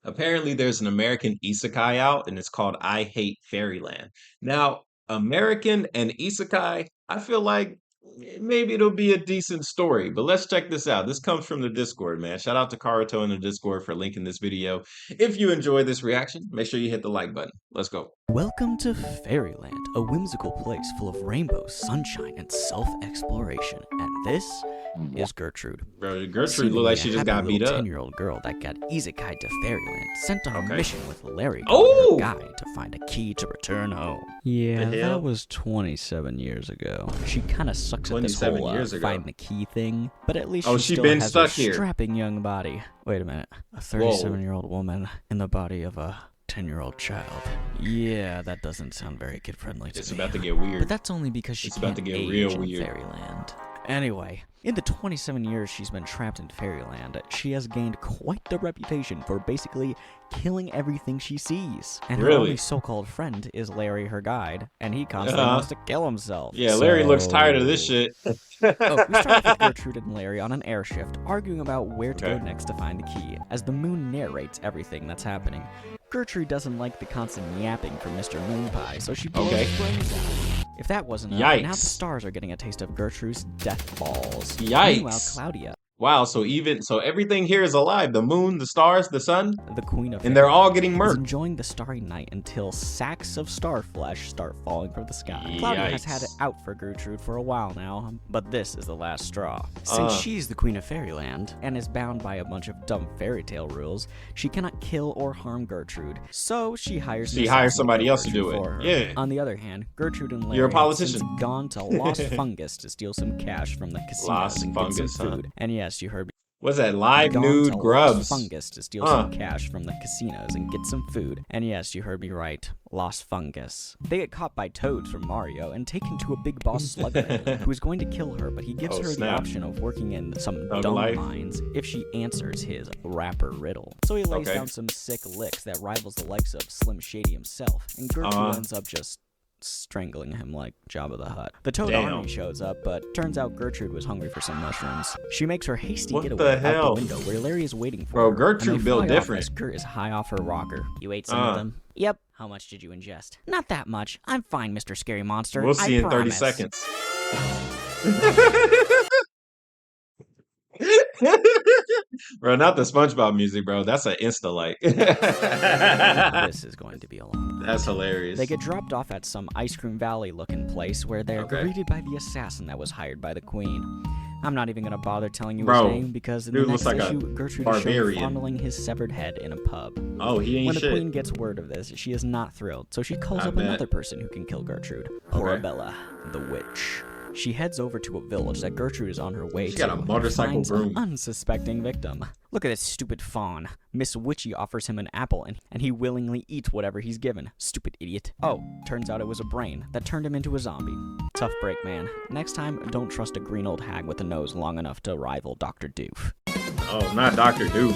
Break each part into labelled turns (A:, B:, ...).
A: Apparently, there's an American isekai out, and it's called I Hate Fairyland. Now, American and isekai, I feel like maybe it'll be a decent story, but let's check this out. This comes from the Discord, man. Shout out to Karuto in the Discord for linking this video. If you enjoyed this reaction, make sure you hit the like button. Let's go.
B: Welcome to Fairyland, a whimsical place full of rainbows, sunshine, and self-exploration. And this is Gertrude.
A: Bro, Gertrude look like she just got beat up.
B: 10-year-old girl that got isekai to Fairyland, sent on a mission with Larry,
A: Oh!
B: her guide, to find a key to return home. Yeah, that was 27 years ago. She kind of sucks at this whole find the key thing, but at least she still has a strapping young body. Wait a minute, a 37-year-old woman in the body of a 10-year-old child. Yeah, that doesn't sound very kid-friendly to me.
A: It's about to get weird.
B: But that's only because she can't age real weird in Fairyland. Anyway, in the 27 years she's been trapped in Fairyland, she has gained quite the reputation for basically killing everything she sees. And her only so-called friend is Larry, her guide, and he constantly wants to kill himself.
A: Yeah, Larry looks tired of this shit.
B: We start with Gertrude and Larry on an airshift, arguing about where to go next to find the key, as the moon narrates everything that's happening. Gertrude doesn't like the constant yapping from Mr. Moonpie, so she blows his brains out. If that wasn't enough, now the stars are getting a taste of Gertrude's death balls.
A: Yikes.
B: Meanwhile, Claudia.
A: Wow, so everything here is alive. The moon, the stars, the sun,
B: the queen of
A: and they're all getting murked.
B: Enjoying the starry night until sacks of star flesh start falling from the sky. Claudia has had it out for Gertrude for a while now, but this is the last straw. Since she's the queen of Fairyland and is bound by a bunch of dumb fairy tale rules, she cannot kill or harm Gertrude. So she hires
A: somebody else to do it. Yeah.
B: On the other hand, Gertrude and Larry have gone to Lost Fungus to steal some cash from the casinos and get some food. And yes, you heard me.
A: What's that? Live nude grubs.
B: Fungus to steal some cash from the casinos and get some food. And yes, you heard me right. Lost Fungus. They get caught by Toad from Mario and taken to a big boss Slugman who is going to kill her, but he gives her the option of working in some dumb mines if she answers his rapper riddle. So he lays down some sick licks that rivals the likes of Slim Shady himself, and Gertrude ends up just strangling him like Jabba the Hutt. The Toad army shows up, but turns out Gertrude was hungry for some mushrooms. She makes her hasty getaway out the window where Larry is waiting for her.
A: Gertrude built different.
B: As Gert is high off her rocker. You ate some of them? Yep. How much did you ingest? Not that much. I'm fine, Mr. Scary Monster.
A: We'll see in 30 seconds. Bro, not the SpongeBob music, bro. That's an insta-like.
B: This is going to be a long night.
A: That's hilarious.
B: They get dropped off at some Ice Cream Valley-looking place where they're greeted by the assassin that was hired by the queen. I'm not even going to bother telling you his name because in the next issue, Gertrude is shown fondling his severed head in a pub.
A: Oh, he ain't shit.
B: When the queen gets word of this, she is not thrilled, so she calls up another person who can kill Gertrude. Porabella, the witch. She heads over to a village that Gertrude is on her way to.
A: She got a motorcycle broom.
B: An unsuspecting victim. Look at this stupid fawn. Miss Witchy offers him an apple, and he willingly eats whatever he's given. Stupid idiot. Oh, turns out it was a brain that turned him into a zombie. Tough break, man. Next time, don't trust a green old hag with a nose long enough to rival Dr. Doof.
A: Oh, not Dr. Doof.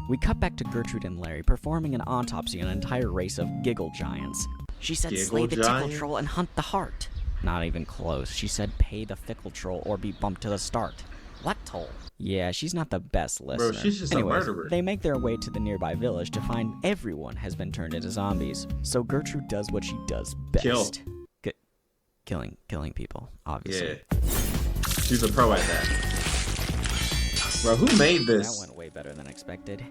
B: We cut back to Gertrude and Larry performing an autopsy on an entire race of giggle giants. She said slay the tickle troll and hunt the heart. Not even close. She said pay the fickle troll or be bumped to the start. What toll? Yeah, she's not the best listener.
A: Bro, she's just a murderer.
B: They make their way to the nearby village to find everyone has been turned into zombies. So Gertrude does what she does best. Killing people, obviously.
A: Yeah. She's a pro at that. Bro, who made this?
B: That went way better than expected.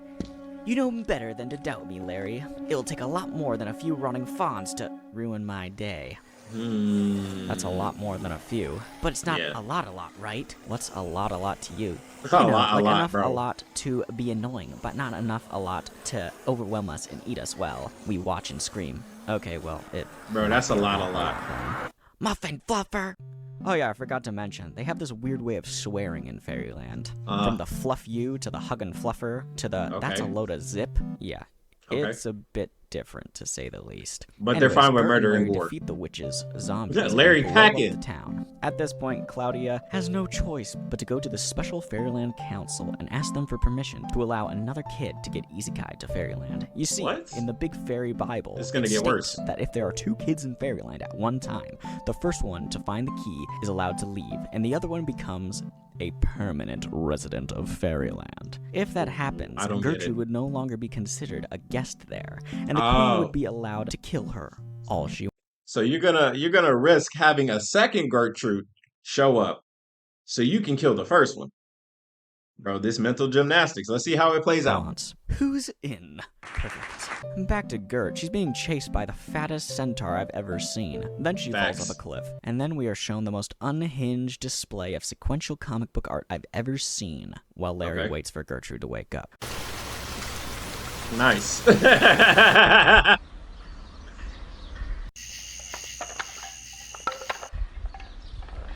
B: You know better than to doubt me, Larry. It'll take a lot more than a few running fawns to ruin my day. That's a lot more than a few, but it's not a lot, right? What's a lot to you?
A: Enough
B: a lot to be annoying, but not enough a lot to overwhelm us and eat us while we watch and scream. Okay, well,
A: Bro, that's a lot.
B: Muffin fluffer! Oh yeah, I forgot to mention, they have this weird way of swearing in Fairyland. From the fluff you to the hug and fluffer to the that's a load of zip. Yeah, it's a bit different to say the least.
A: But they're fine with murder and war.
B: Defeat the witches, zombies,
A: Larry Packett.
B: The town. At this point, Claudia has no choice but to go to the special Fairyland Council and ask them for permission to allow another kid to get isekai to Fairyland. You see, in the Big Fairy Bible,
A: it's gonna get worse.
B: That if there are two kids in Fairyland at one time, the first one to find the key is allowed to leave, and the other one becomes a permanent resident of Fairyland. If that happens,
A: I don't get it.
B: Gertrude would no longer be considered a guest there, and the queen would be allowed to kill her all she wants.
A: So you're gonna risk having a second Gertrude show up so you can kill the first one. Bro, this mental gymnastics. Let's see how it plays out.
B: Who's in? Perfect. Back to Gert. She's being chased by the fattest centaur I've ever seen. Then she falls off a cliff. And then we are shown the most unhinged display of sequential comic book art I've ever seen while Larry waits for Gertrude to wake up.
A: Nice.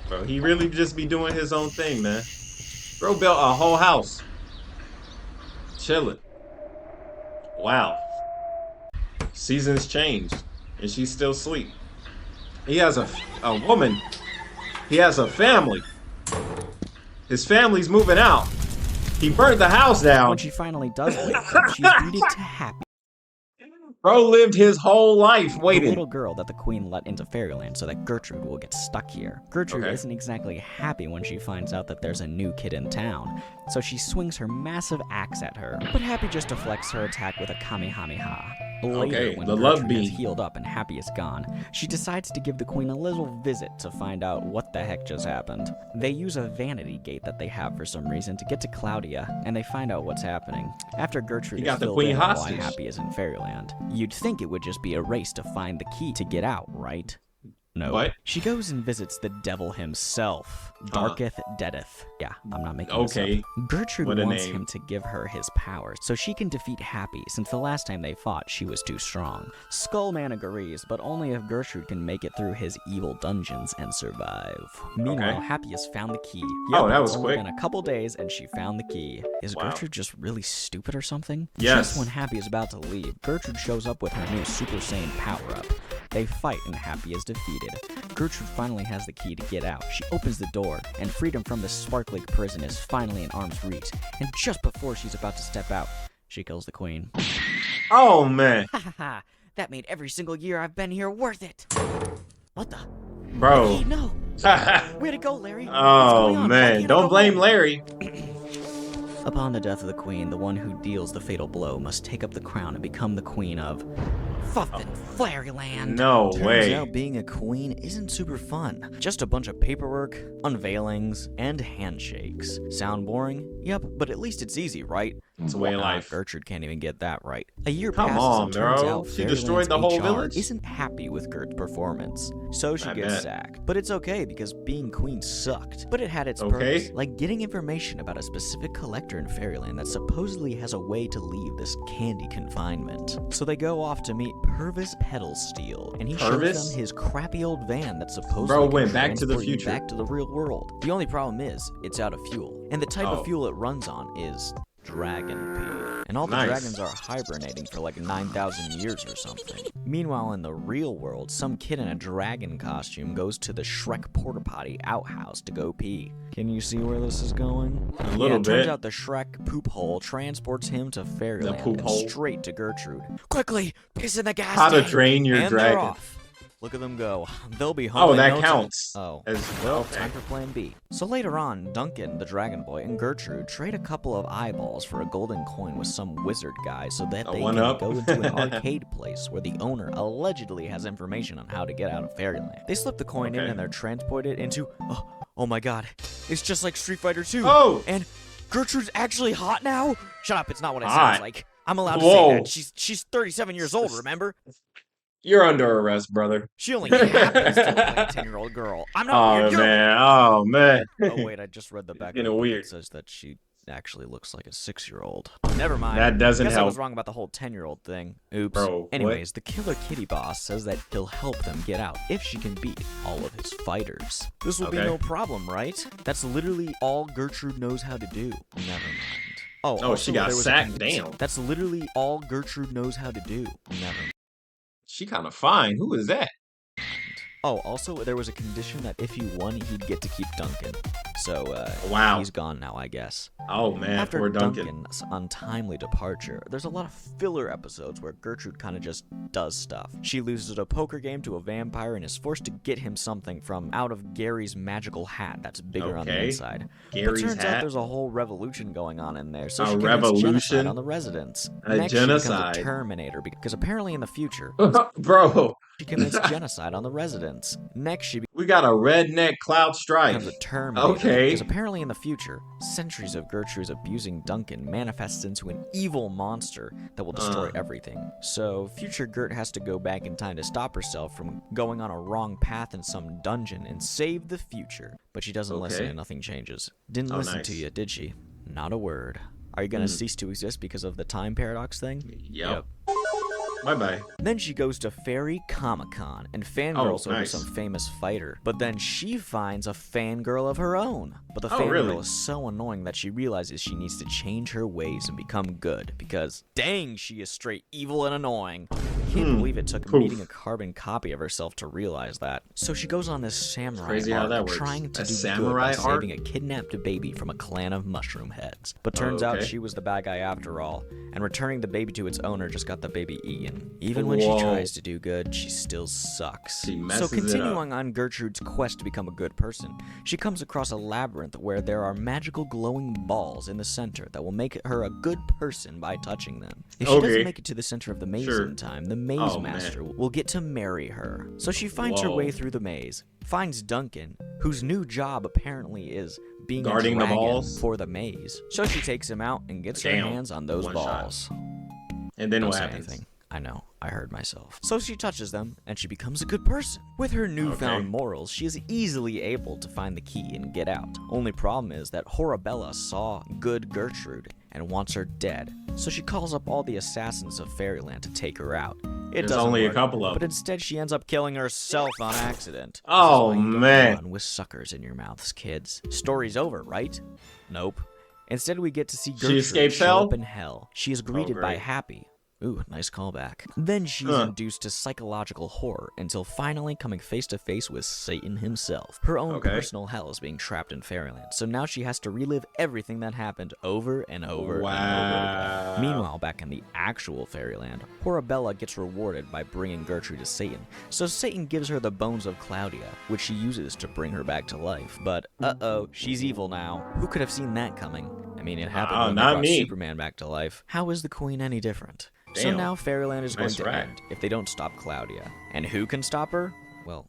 A: Bro, he really just be doing his own thing, man. Bro built a whole house. Chilling. Wow. Seasons changed, and she's still asleep. He has a woman. He has a family. His family's moving out. He burnt the house down.
B: When she finally does wake up, she's greeted to happy.
A: Bro lived his whole life waiting.
B: The little girl that the queen let into Fairyland so that Gertrude will get stuck here. Gertrude isn't exactly happy when she finds out that there's a new kid in town, so she swings her massive axe at her, but Happy just deflects her attack with a Kamehameha. Later, when Gertrude is healed up and Happy is gone, she decides to give the queen a little visit to find out what the heck just happened. They use a vanity gate that they have for some reason to get to Claudia, and they find out what's happening. After Gertrude is filled in why Happy is in Fairyland, you'd think it would just be a race to find the key to get out, right? No. What? She goes and visits the devil himself. Darketh Deadeth. Yeah, I'm not making this up. Gertrude wants him to give her his powers so she can defeat Happy, since the last time they fought, she was too strong. Skullman agrees, but only if Gertrude can make it through his evil dungeons and survive. Meanwhile, Happy has found the key. Yep, that was quick. It's only been a couple days and she found the key. Is Gertrude just really stupid or something?
A: Yes.
B: Just when Happy is about to leave, Gertrude shows up with her new Super Saiyan power-up. They fight and Happy is defeated. Gertrude finally has the key to get out. She opens the door, and freedom from the Sparkling prison is finally in arm's reach. And just before she's about to step out, she kills the queen.
A: Oh, man.
B: Ha ha ha. That made every single year I've been here worth it. What the?
A: Bro.
B: Hey, no. Way to go, Larry.
A: Oh, man. Don't blame Larry.
B: Upon the death of the queen, the one who deals the fatal blow must take up the crown and become the queen of Fuffin' Fairyland.
A: No way.
B: Turns out being a queen isn't super fun. Just a bunch of paperwork, unveilings, and handshakes. Sound boring? Yep, but at least it's easy, right?
A: It's a way of life.
B: Gertrude can't even get that right. A year
A: passes
B: and turns out
A: she destroyed the whole village.
B: Isn't happy with Gert's performance, so she gets sacked. But it's okay because being queen sucked. But it had its purpose, like getting information about a specific collector in Fairyland that supposedly has a way to leave this candy confinement. So they go off to meet Purvis Pedalsteel, and he shows them his crappy old van that supposedly
A: went back to the future,
B: back to the real world. The only problem is it's out of fuel, and the type of fuel it runs on is dragon pee. And all the dragons are hibernating for like 9,000 years or something. Meanwhile, in the real world, some kid in a dragon costume goes to the Shrek porta potty outhouse to go pee. Can you see where this is going?
A: A little bit.
B: Turns out the Shrek poop hole transports him to Fairyland and straight to Gertrude. Quickly, piss in the gas tank.
A: How to train your dragon.
B: They're off. Look at them go. They'll be home.
A: Oh, that counts.
B: Time for plan B. So later on, Duncan, the Dragon Boy, and Gertrude trade a couple of eyeballs for a golden coin with some wizard guy so that they can go into an arcade place where the owner allegedly has information on how to get out of Fairyland. They slip the coin in and they're transported into... Oh my god. It's just like Street Fighter 2.
A: Oh!
B: And Gertrude's actually hot now? Shut up, it's not what it sounds like. I'm allowed to say that. She's 37 years old, remember?
A: You're under arrest, brother.
B: She only happens to look like a 10-year-old girl. I'm not weird.
A: Oh, man.
B: Oh, wait, I just read the back. It says that she actually looks like a 6-year-old. Never mind.
A: That doesn't
B: help. I was
A: help.
B: wrong about the whole 10-year-old thing. Oops.
A: Bro,
B: anyways, the Killer Kitty boss says that he'll help them get out if she can beat all of his fighters. This will be no problem, right? That's literally all Gertrude knows how to do. Never mind. Oh,
A: she got sacked. Damn.
B: That's literally all Gertrude knows how to do. Never mind.
A: She kind of fine. Who is that?
B: Oh, also, there was a condition that if he won, he'd get to keep Duncan. So,
A: Wow.
B: he's gone now, I guess.
A: Oh man,
B: After
A: poor Duncan.
B: Duncan's untimely departure, there's a lot of filler episodes where Gertrude kind of just does stuff. She loses a poker game to a vampire and is forced to get him something from out of Gary's magical hat that's bigger on the inside.
A: Gary's
B: but turns
A: hat?
B: out there's a whole revolution going on in there, so
A: A
B: she commits
A: revolution?
B: genocide on the residents.
A: A
B: Next,
A: genocide?
B: she becomes a Terminator because apparently in the future,
A: Bro.
B: she commits genocide on the residents. Next,
A: We got a redneck Cloud Strife.
B: becomes a Terminator
A: Okay.
B: because apparently in the future, centuries of Gertrude's abusing Duncan manifests into an evil monster that will destroy everything. So future Gert has to go back in time to stop herself from going on a wrong path in some dungeon and save the future. But she doesn't listen and nothing changes. Didn't listen to you, did she? Not a word. Are you gonna cease to exist because of the time paradox thing?
A: Yep. Bye-bye.
B: Then she goes to Fairy Comic-Con and fangirls over some famous fighter. But then she finds a fangirl of her own. But the fangirl is so annoying that she realizes she needs to change her ways and become good. Because, dang, she is straight evil and annoying. Can't believe it took meeting a carbon copy of herself to realize that. So she goes on this samurai arc, trying to do good by saving a kidnapped baby from a clan of mushroom heads. But turns out she was the bad guy after all, and returning the baby to its owner just got the baby eaten. Even when she tries to do good, she still sucks. So continuing on Gertrude's quest to become a good person, she comes across a labyrinth where there are magical glowing balls in the center that will make her a good person by touching them. If she doesn't make it to the center of the maze in time, the maze master will get to marry her. So she finds her way through the maze, finds Duncan, whose new job apparently is being
A: guarding
B: a dragon
A: the balls
B: for the maze. So she takes him out and gets her hands on those balls.
A: And then what happens?
B: Anything. I know, I heard myself. So she touches them, and she becomes a good person. With her newfound morals, she is easily able to find the key and get out. Only problem is that Horabella saw good Gertrude and wants her dead. So she calls up all the assassins of Fairyland to take her out. There's only a couple of them. But instead she ends up killing herself on accident.
A: Oh, man.
B: With suckers in your mouths, kids. Story's over, right? Nope. Instead we get to see Gertrude show up in hell. She is greeted by Happy. Ooh, nice callback. Then she's induced to psychological horror until finally coming face to face with Satan himself. Her own personal hell is being trapped in Fairyland, so now she has to relive everything that happened over and over and over again. Meanwhile, back in the actual Fairyland, Horabella gets rewarded by bringing Gertrude to Satan, so Satan gives her the bones of Claudia, which she uses to bring her back to life. But, uh-oh, she's evil now. Who could have seen that coming? I mean, it happened when they brought Superman back to life. How is the Queen any different? So now Fairyland is going to end if they don't stop Claudia. And who can stop her? Well,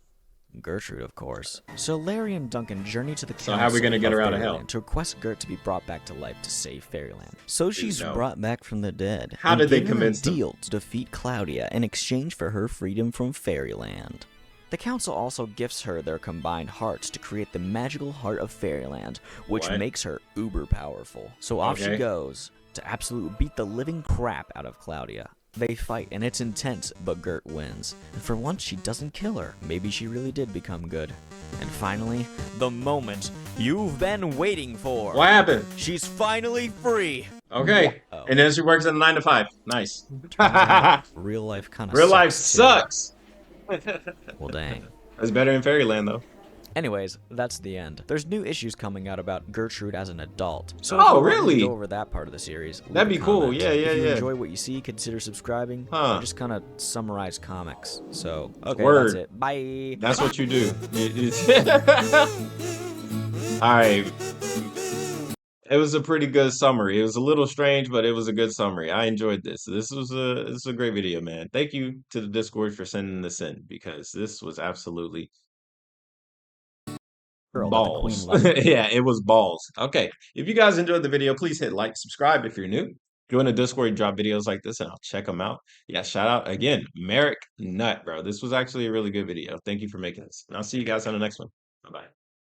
B: Gertrude, of course. So Larry and Duncan journey to the council
A: how are we gonna get her out of hell?
B: to request Gert to be brought back to life to save Fairyland. So she's brought back from the dead.
A: How did they convince them?
B: A deal to defeat Claudia in exchange for her freedom from Fairyland. The council also gifts her their combined hearts to create the magical heart of Fairyland, which makes her uber powerful. So off she goes to absolutely beat the living crap out of Claudia. They fight, and it's intense, but Gert wins. And for once, she doesn't kill her. Maybe she really did become good. And finally, the moment you've been waiting for.
A: What happened?
B: She's finally free.
A: Okay. And then she works at a 9 to 5. Nice.
B: Real life kind of
A: Real life sucks.
B: Well, dang.
A: It's better in Fairyland, though.
B: Anyways, that's the end. There's new issues coming out about Gertrude as an adult. So
A: really?
B: Go over that part of the series.
A: That'd be cool. Yeah,
B: if you enjoy what you see, consider subscribing. I just kind of summarize comics. So, okay, that's it. Bye.
A: That's what you do. All right. It was a pretty good summary. It was a little strange, but it was a good summary. I enjoyed this. This was a great video, man. Thank you to the Discord for sending this in, because this was absolutely balls. Yeah, it was balls. Okay. If you guys enjoyed the video, please hit like, subscribe if you're new. Join the Discord, drop videos like this, and I'll check them out. Yeah, shout out again, Merrick Nut, bro. This was actually a really good video. Thank you for making this. And I'll see you guys on the next one. Bye-bye.